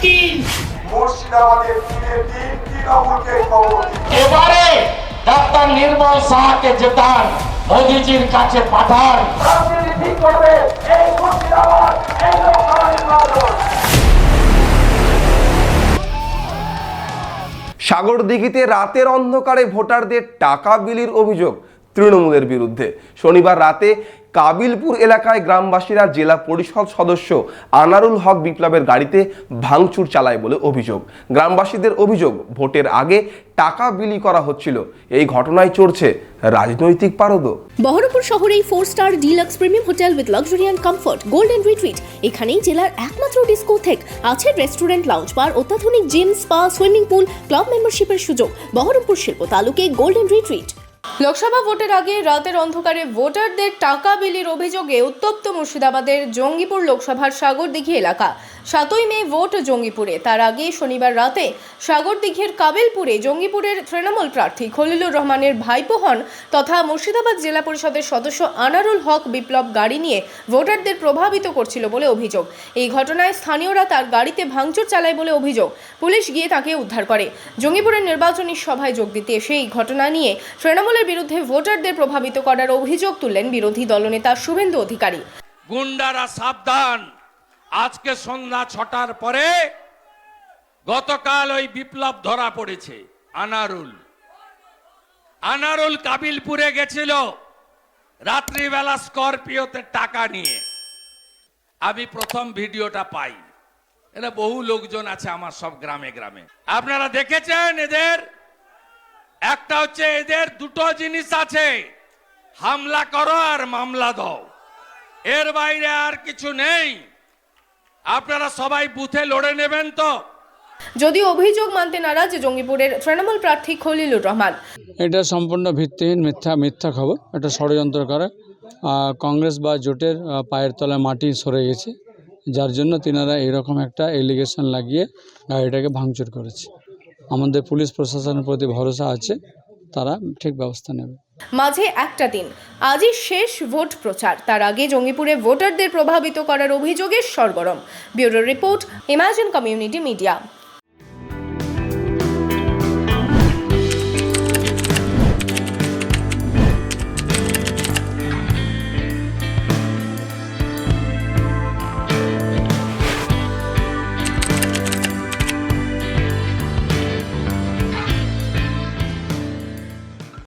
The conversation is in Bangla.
দিন। মুর্শিদাবাদের ফিরে দিন তৃণমূলকে খবর দিন। এবারে ডাক্তার নির্মল সাহাকে জেতান, মোদিজির কাছে পাঠান। রাজনীতি ঠিক করবে এই মুর্শিদাবাদ, এই লোকসভা নির্বাচন। সাগরদিঘিতে রাতের অন্ধকারে ভোটারদের টাকা বিলির অভিযোগ তৃণমূলের বিরুদ্ধে। শনিবার রাতে কাবিলপুর এলাকায় গ্রামবাসীরা জেলা পরিষদ সদস্য আনারুল হক বিপ্লবের গাড়িতে ভাঙচুর চালায় বলে অভিযোগ। গ্রামবাসীদের অভিযোগ, ভোটের আগে টাকা বিলি করা হচ্ছিল। এই ঘটনায় চড়ছে রাজনৈতিক পারদ। বহরমপুর শহরেই 4 star deluxe premium hotel with luxury and comfort golden retreat. এখানেই জেলার একমাত্র ডিস্কোথেক, আছে রেস্টুরেন্ট, লাউঞ্জ বার, অত্যাধুনিক gym, spa, swimming pool, club মেম্বারশিপের সুযোগ। বহরমপুর শিল্প তালুকে গোল্ডেন রিট্রিট। লোকসভা ভোটের আগে রাতের অন্ধকারে ভোটারদের টাকা বিলির অভিযোগে উত্তপ্ত মুর্শিদাবাদের জঙ্গিপুর লোকসভার সাগরদিঘি এলাকা। 7ই মে ভোট জঙ্গিপুরে। তার আগে শনিবার রাতে সাগরদিঘির কাবিলপুরে জঙ্গিপুরের তৃণমূল প্রার্থী খলিলুর রহমানের ভাইপো হন তথা মুর্শিদাবাদ জেলা পরিষদের সদস্য আনারুল হক বিপ্লব গাড়ি নিয়ে ভোটারদের প্রভাবিত করছিল বলে অভিযোগ। এই ঘটনায় স্থানীয়রা তার গাড়িতে ভাঙচুর চালায় বলে অভিযোগ। পুলিশ গিয়ে তাকে উদ্ধার করে। জঙ্গিপুরের নির্বাচনী সভায় যোগ দিতে এসে এই ঘটনা নিয়ে তৃণমূলের বিরুদ্ধে ভোটারদের প্রভাবিত করার অভিযোগ তুললেন বিরোধী দলনেতা শুভেন্দু অধিকারী। গুন্ডারা সাবধান, আজকে সন্ধ্যা 6টার পরে গতকাল ওই বিপ্লব ধরা পড়েছে। আনারুল কাবিলপুরে গেছিল রাত্রিবেলা স্করপিওতে টাকা নিয়ে। আমি প্রথম ভিডিওটা পাই। এরা বহু লোকজন আছে আমার সব গ্রামে গ্রামে, আপনারা দেখেছেন। এদের একটা হচ্ছে, এদের দুটো জিনিস আছে, হামলা করো আর মামলা দাও, এর বাইরে আর কিছু নেই। আপনারা সবাই বুথে লড়ে নেবেন তো। যদিও অভিযোগ মানতে নারাজ জঙ্গিপুরের তৃণমূল প্রার্থী খলিলুর রহমান। এটা সম্পূর্ণ ভিত্তিহীন, মিথ্যা খবর। এটা ষড়যন্ত্র করে কংগ্রেস বা জোটের পায়ের তলায় মাটি সরে গেছে, যার জন্য তিনারা এরকম একটা এলিগেশন লাগিয়ে গাড়িটাকে ভাঙচুর করেছে। আমাদের পুলিশ প্রশাসনের প্রতি ভরসা আছে, তারা ঠিক ব্যবস্থা নেবে। মাঝে একটা দিন, আজই শেষ ভোট প্রচার। তার আগে জঙ্গিপুরে ভোটারদের প্রভাবিত করার অভিযোগে সরগরম। Bureau report, imagine community media.